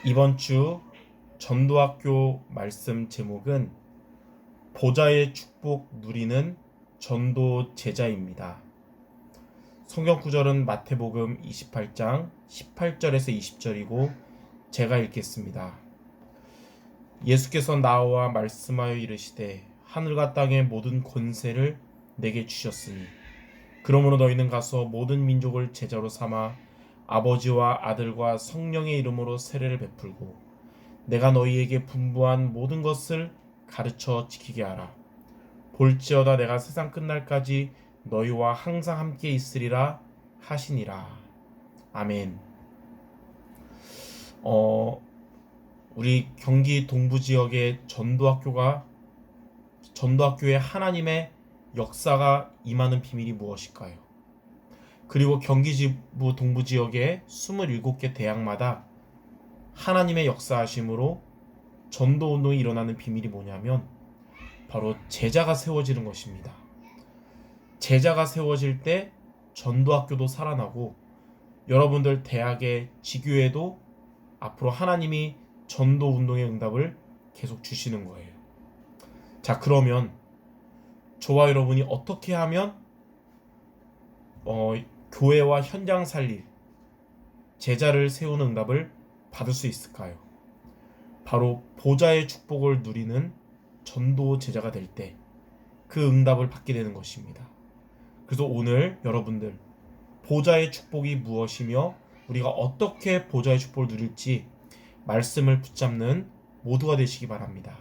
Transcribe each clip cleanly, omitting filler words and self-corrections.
이번 주 전도학교 말씀 제목은 보좌의 축복 누리는 전도 제자입니다. 성경 구절은 마태복음 28장 18절에서 20절이고 제가 읽겠습니다. 예수께서 나와 말씀하여 이르시되 하늘과 땅의 모든 권세를 내게 주셨으니 그러므로 너희는 가서 모든 민족을 제자로 삼아 아버지와 아들과 성령의 이름으로 세례를 베풀고 내가 너희에게 분부한 모든 것을 가르쳐 지키게 하라. 볼지어다 내가 세상 끝날까지 너희와 항상 함께 있으리라 하시니라. 아멘. 우리 경기 동부 지역의 전도학교에 하나님의 역사가 임하는 비밀이 무엇일까요? 그리고 경기지부 동부 지역의 27개 대학마다 하나님의 역사하심으로 전도운동이 일어나는 비밀이 뭐냐면 바로 제자가 세워지는 것입니다. 제자가 세워질 때 전도학교도 살아나고 여러분들 대학의 지교에도 앞으로 하나님이 전도운동의 응답을 계속 주시는 거예요. 자, 그러면 저와 여러분이 어떻게 하면 교회와 현장 살릴 제자를 세우는 응답을 받을 수 있을까요? 바로 보좌의 축복을 누리는 전도 제자가 될 때 그 응답을 받게 되는 것입니다. 그래서 오늘 여러분들 보좌의 축복이 무엇이며 우리가 어떻게 보좌의 축복을 누릴지 말씀을 붙잡는 모두가 되시기 바랍니다.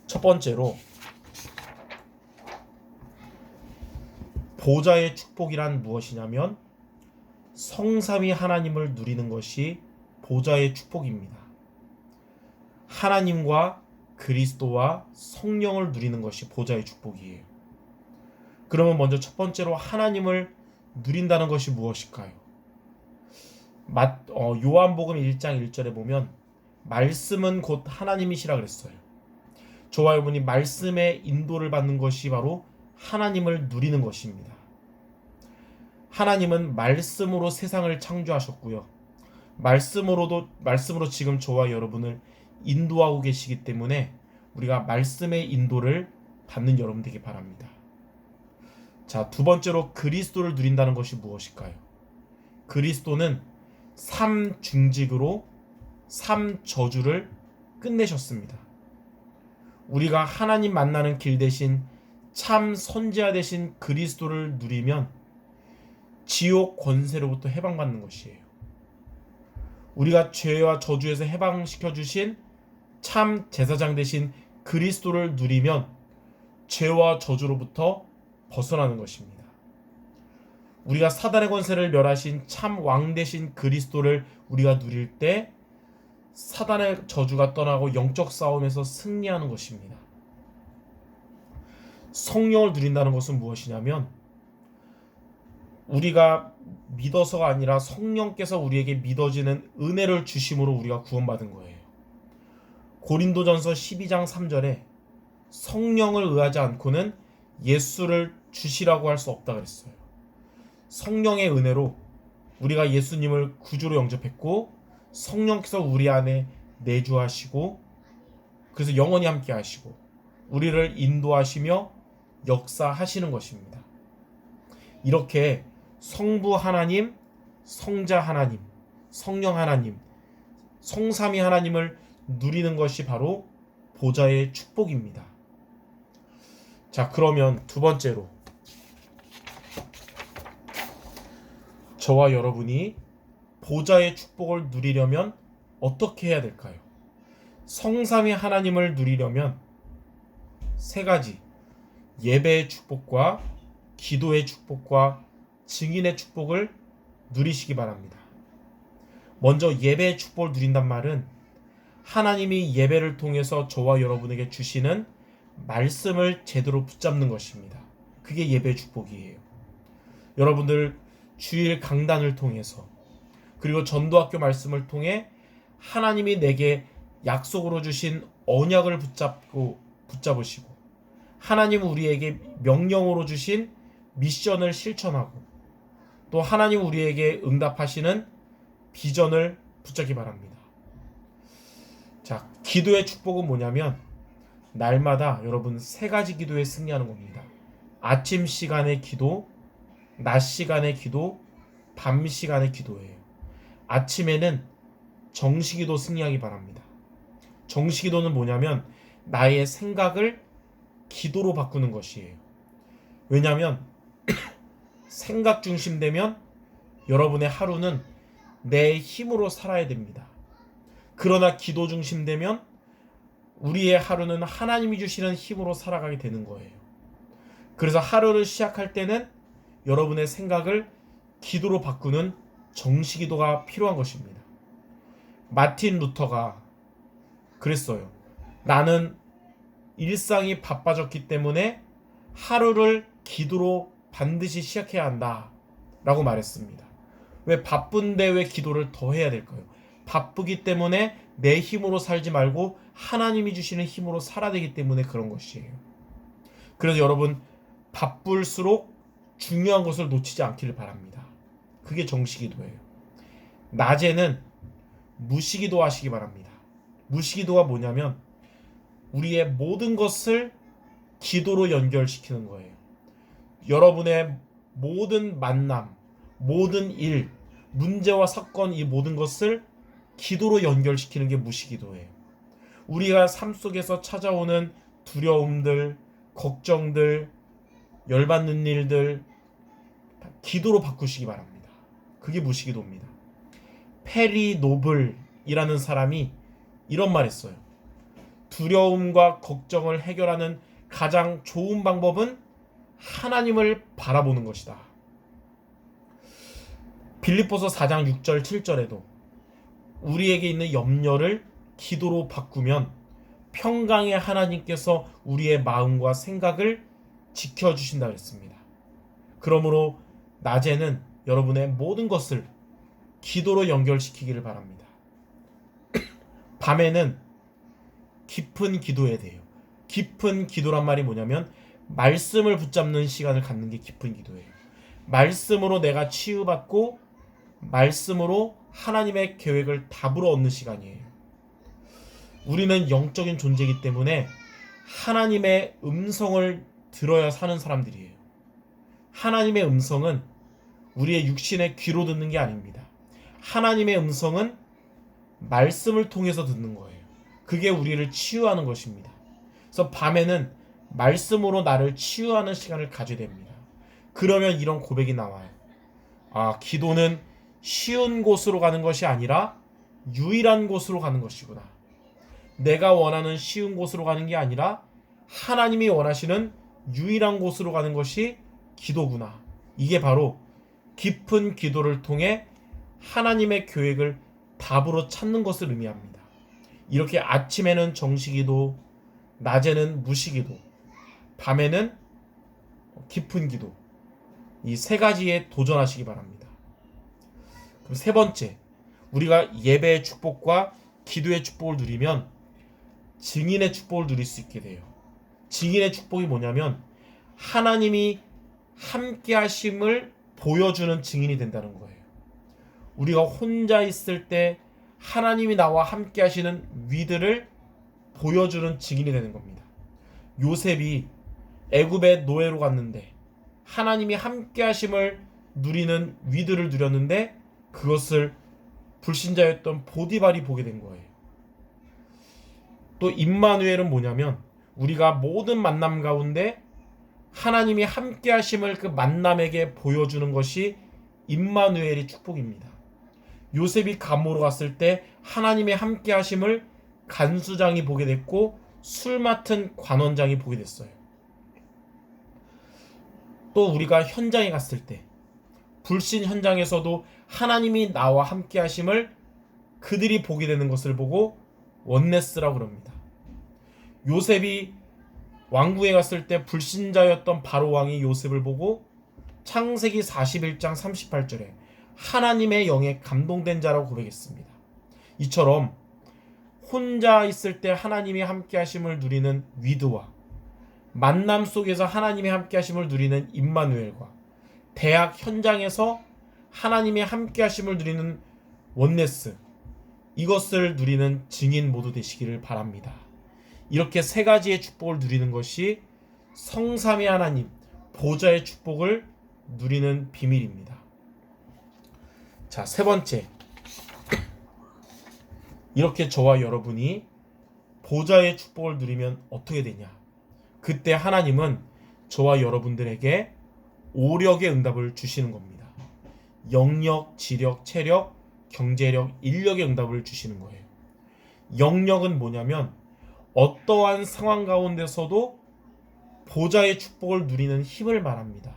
첫 번째로 보좌의 축복이란 무엇이냐면 성삼위 하나님을 누리는 것이 보좌의 축복입니다. 하나님과 그리스도와 성령을 누리는 것이 보좌의 축복이에요. 그러면 먼저 첫 번째로 하나님을 누린다는 것이 무엇일까요? 요한복음 1장 1절에 보면 말씀은 곧 하나님이시라 그랬어요. 저와 여러분이 말씀의 인도를 받는 것이 바로 하나님을 누리는 것입니다. 하나님은 말씀으로 세상을 창조하셨고요. 말씀으로 지금 저와 여러분을 인도하고 계시기 때문에 우리가 말씀의 인도를 받는 여러분 되기 바랍니다. 자, 두 번째로 그리스도를 누린다는 것이 무엇일까요? 그리스도는 3중직으로 3저주를 끝내셨습니다. 우리가 하나님 만나는 길 대신 참 선지자 되신 그리스도를 누리면 지옥 권세로부터 해방받는 것이에요. 우리가 죄와 저주에서 해방시켜 주신 참 제사장 되신 그리스도를 누리면 죄와 저주로부터 벗어나는 것입니다. 우리가 사단의 권세를 멸하신 참 왕 되신 그리스도를 우리가 누릴 때 사단의 저주가 떠나고 영적 싸움에서 승리하는 것입니다. 성령을 누린다는 것은 무엇이냐면 우리가 믿어서가 아니라 성령께서 우리에게 믿어지는 은혜를 주심으로 우리가 구원받은 거예요. 고린도전서 12장 3절에 성령을 의하지 않고는 예수를 주시라고 할 수 없다 그랬어요. 성령의 은혜로 우리가 예수님을 구주로 영접했고 성령께서 우리 안에 내주하시고 그래서 영원히 함께 하시고 우리를 인도하시며 역사하시는 것입니다. 이렇게 성부 하나님, 성자 하나님, 성령 하나님, 성삼위 하나님을 누리는 것이 바로 보좌의 축복입니다. 자, 그러면 두 번째로 저와 여러분이 보좌의 축복을 누리려면 어떻게 해야 될까요? 성삼위 하나님을 누리려면 세 가지, 예배의 축복과 기도의 축복과 증인의 축복을 누리시기 바랍니다. 먼저 예배의 축복을 누린단 말은 하나님이 예배를 통해서 저와 여러분에게 주시는 말씀을 제대로 붙잡는 것입니다. 그게 예배의 축복이에요. 여러분들 주일 강단을 통해서 그리고 전도학교 말씀을 통해 하나님이 내게 약속으로 주신 언약을 붙잡으시고 하나님은 우리에게 명령으로 주신 미션을 실천하고 또 하나님 우리에게 응답하시는 비전을 붙잡기 바랍니다. 자, 기도의 축복은 뭐냐면 날마다 여러분 세 가지 기도에 승리하는 겁니다. 아침 시간의 기도, 낮 시간의 기도, 밤 시간의 기도예요. 아침에는 정시기도 승리하기 바랍니다. 정시기도는 뭐냐면 나의 생각을 기도로 바꾸는 것이에요. 왜냐하면 생각 중심되면 여러분의 하루는 내 힘으로 살아야 됩니다. 그러나 기도 중심되면 우리의 하루는 하나님이 주시는 힘으로 살아가게 되는 거예요. 그래서 하루를 시작할 때는 여러분의 생각을 기도로 바꾸는 정시기도가 필요한 것입니다. 마틴 루터가 그랬어요. 나는 일상이 바빠졌기 때문에 하루를 기도로 반드시 시작해야 한다 라고 말했습니다. 왜 바쁜데 왜 기도를 더 해야 될까요? 바쁘기 때문에 내 힘으로 살지 말고 하나님이 주시는 힘으로 살아야 되기 때문에 그런 것이에요. 그래서 여러분 바쁠수록 중요한 것을 놓치지 않기를 바랍니다. 그게 정시기도예요. 낮에는 무시기도 하시기 바랍니다. 무시기도가 뭐냐면 우리의 모든 것을 기도로 연결시키는 거예요. 여러분의 모든 만남, 모든 일, 문제와 사건 이 모든 것을 기도로 연결시키는 게 무시기도예요. 우리가 삶 속에서 찾아오는 두려움들, 걱정들, 열받는 일들 기도로 바꾸시기 바랍니다. 그게 무시기도입니다. 페리 노블이라는 사람이 이런 말 했어요. 두려움과 걱정을 해결하는 가장 좋은 방법은 하나님을 바라보는 것이다. 빌립보서 4장 6절 7절에도 우리에게 있는 염려를 기도로 바꾸면 평강의 하나님께서 우리의 마음과 생각을 지켜주신다 그랬습니다. 그러므로 낮에는 여러분의 모든 것을 기도로 연결시키기를 바랍니다. 밤에는 깊은 기도해야 돼요. 깊은 기도란 말이 뭐냐면 말씀을 붙잡는 시간을 갖는 게 깊은 기도예요. 말씀으로 내가 치유받고 말씀으로 하나님의 계획을 답으로 얻는 시간이에요. 우리는 영적인 존재이기 때문에 하나님의 음성을 들어야 사는 사람들이에요. 하나님의 음성은 우리의 육신의 귀로 듣는 게 아닙니다. 하나님의 음성은 말씀을 통해서 듣는 거예요. 그게 우리를 치유하는 것입니다. 그래서 밤에는 말씀으로 나를 치유하는 시간을 가져야 됩니다. 그러면 이런 고백이 나와요. 아, 기도는 쉬운 곳으로 가는 것이 아니라 유일한 곳으로 가는 것이구나. 내가 원하는 쉬운 곳으로 가는 게 아니라 하나님이 원하시는 유일한 곳으로 가는 것이 기도구나. 이게 바로 깊은 기도를 통해 하나님의 계획을 답으로 찾는 것을 의미합니다. 이렇게 아침에는 정시기도, 낮에는 무시기도, 밤에는 깊은 기도, 이 세 가지에 도전하시기 바랍니다. 그럼 세 번째, 우리가 예배의 축복과 기도의 축복을 누리면 증인의 축복을 누릴 수 있게 돼요. 증인의 축복이 뭐냐면 하나님이 함께 하심을 보여주는 증인이 된다는 거예요. 우리가 혼자 있을 때 하나님이 나와 함께 하시는 위대를 보여주는 증인이 되는 겁니다. 요셉이 애굽의 노예로 갔는데 하나님이 함께 하심을 누리는 위대를 누렸는데 그것을 불신자였던 보디발이 보게 된 거예요. 또 임마누엘은 뭐냐면 우리가 모든 만남 가운데 하나님이 함께 하심을 그 만남에게 보여주는 것이 임마누엘의 축복입니다. 요셉이 감옥으로 갔을 때 하나님의 함께 하심을 간수장이 보게 됐고 술 맡은 관원장이 보게 됐어요. 또 우리가 현장에 갔을 때 불신 현장에서도 하나님이 나와 함께 하심을 그들이 보게 되는 것을 보고 원네스라고 그럽니다. 요셉이 왕궁에 갔을 때 불신자였던 바로 왕이 요셉을 보고 창세기 41장 38절에 하나님의 영에 감동된 자라고 고백했습니다. 이처럼 혼자 있을 때 하나님이 함께 하심을 누리는 위드와 만남 속에서 하나님이 함께 하심을 누리는 임마누엘과 대학 현장에서 하나님이 함께 하심을 누리는 원네스, 이것을 누리는 증인 모두 되시기를 바랍니다. 이렇게 세 가지의 축복을 누리는 것이 성삼위 하나님 보좌의 축복을 누리는 비밀입니다. 자, 세 번째, 이렇게 저와 여러분이 보좌의 축복을 누리면 어떻게 되냐? 그때 하나님은 저와 여러분들에게 오력의 응답을 주시는 겁니다. 영력, 지력, 체력, 경제력, 인력의 응답을 주시는 거예요. 영력은 뭐냐면 어떠한 상황 가운데서도 보좌의 축복을 누리는 힘을 말합니다.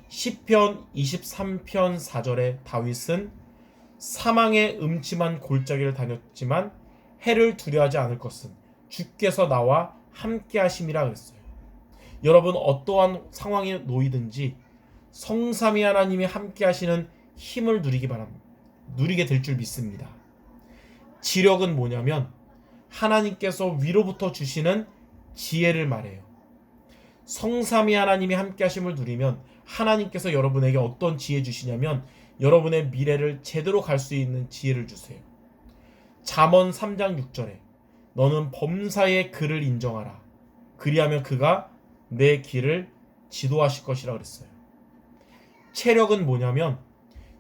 시편 23편 4절에 다윗은 사망의 음침한 골짜기를 다녔지만 해를 두려워하지 않을 것은 주께서 나와 함께 하심이라 그랬어요. 여러분, 어떠한 상황에 놓이든지 성삼위 하나님이 함께 하시는 힘을 누리기 바랍니다. 누리게 될 줄 믿습니다. 지력은 뭐냐면 하나님께서 위로부터 주시는 지혜를 말해요. 성삼위 하나님이 함께 하심을 누리면 하나님께서 여러분에게 어떤 지혜 주시냐면 여러분의 미래를 제대로 갈 수 있는 지혜를 주세요. 잠언 3장 6절에 너는 범사의 그를 인정하라. 그리하면 그가 내 길을 지도하실 것이라 그랬어요. 체력은 뭐냐면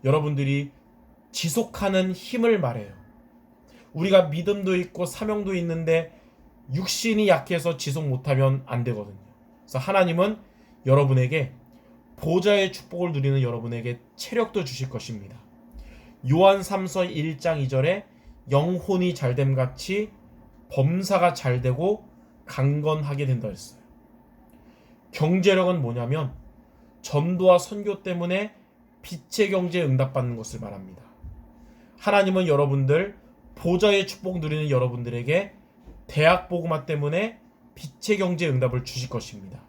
여러분들이 지속하는 힘을 말해요. 우리가 믿음도 있고 사명도 있는데 육신이 약해서 지속 못하면 안 되거든요. 그래서 하나님은 여러분에게 보좌의 축복을 누리는 여러분에게 체력도 주실 것입니다. 요한 3서 1장 2절에 영혼이 잘됨 같이 범사가 잘되고 강건하게 된다 했어요. 경제력은 뭐냐면 전도와 선교 때문에 빛의 경제에 응답받는 것을 말합니다. 하나님은 여러분들 보좌의 축복 누리는 여러분들에게 대학 복음화 때문에 빛의 경제에 응답을 주실 것입니다.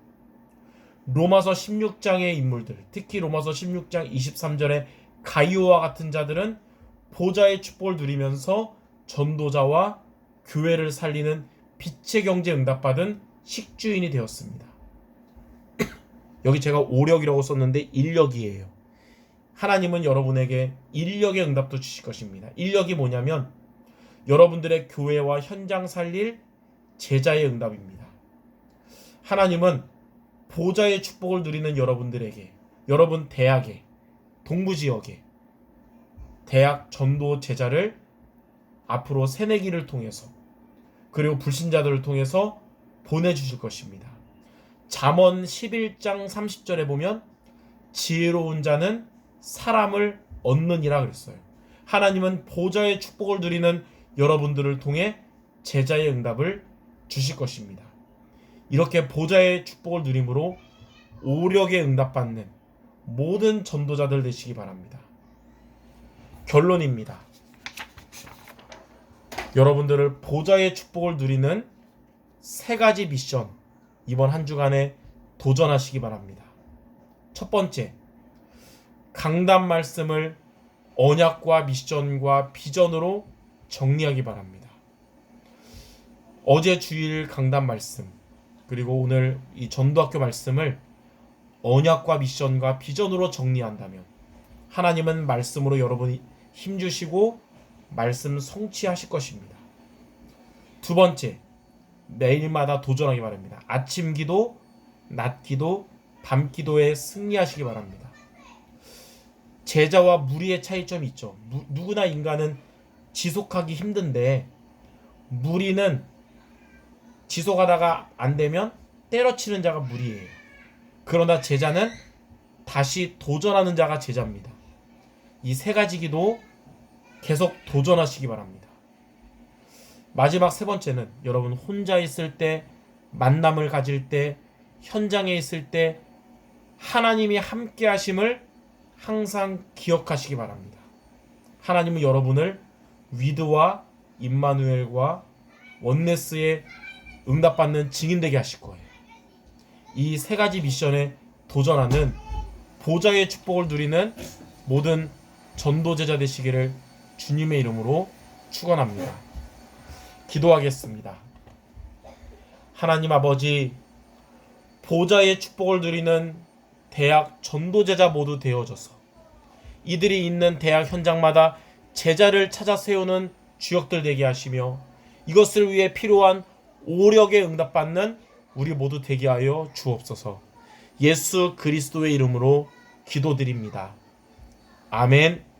로마서 16장의 인물들, 특히 로마서 16장 23절의 가이오와 같은 자들은 보좌의 축복을 누리면서 전도자와 교회를 살리는 빛의 경제에 응답받은 식주인이 되었습니다. 여기 제가 오력이라고 썼는데 인력이에요. 하나님은 여러분에게 인력의 응답도 주실 것입니다. 인력이 뭐냐면 여러분들의 교회와 현장 살릴 제자의 응답입니다. 하나님은 보좌의 축복을 누리는 여러분들에게, 여러분 대학에, 동부지역에 대학 전도 제자를 앞으로 새내기를 통해서 그리고 불신자들을 통해서 보내주실 것입니다. 잠언 11장 30절에 보면 지혜로운 자는 사람을 얻느니라 그랬어요. 하나님은 보좌의 축복을 누리는 여러분들을 통해 제자의 응답을 주실 것입니다. 이렇게 보좌의 축복을 누림으로 오력에 응답받는 모든 전도자들 되시기 바랍니다. 결론입니다. 여러분들을 보좌의 축복을 누리는 세 가지 미션, 이번 한 주간에 도전하시기 바랍니다. 첫 번째, 강단 말씀을 언약과 미션과 비전으로 정리하기 바랍니다. 어제 주일 강단 말씀, 그리고 오늘 이 전도학교 말씀을 언약과 미션과 비전으로 정리한다면 하나님은 말씀으로 여러분이 힘주시고 말씀 성취하실 것입니다. 두 번째, 매일마다 도전하기 바랍니다. 아침 기도, 낮 기도, 밤 기도에 승리하시기 바랍니다. 제자와 무리의 차이점이 있죠. 누구나 인간은 지속하기 힘든데 무리는 지속하다가 안 되면 때려치는 자가 무리예요. 그러나 제자는 다시 도전하는 자가 제자입니다. 이 세 가지 기도 계속 도전하시기 바랍니다. 마지막 세 번째는 여러분 혼자 있을 때, 만남을 가질 때, 현장에 있을 때 하나님이 함께 하심을 항상 기억하시기 바랍니다. 하나님은 여러분을 위드와 임마누엘과 원네스의 응답받는 증인되게 하실 거예요. 이 세 가지 미션에 도전하는 보좌의 축복을 누리는 모든 전도제자 되시기를 주님의 이름으로 축원합니다. 기도하겠습니다. 하나님 아버지, 보좌의 축복을 누리는 대학 전도제자 모두 되어져서 이들이 있는 대학 현장마다 제자를 찾아 세우는 주역들 되게 하시며 이것을 위해 필요한 오력에 응답받는 우리 모두 되게 하여 주옵소서. 예수 그리스도의 이름으로 기도드립니다. 아멘.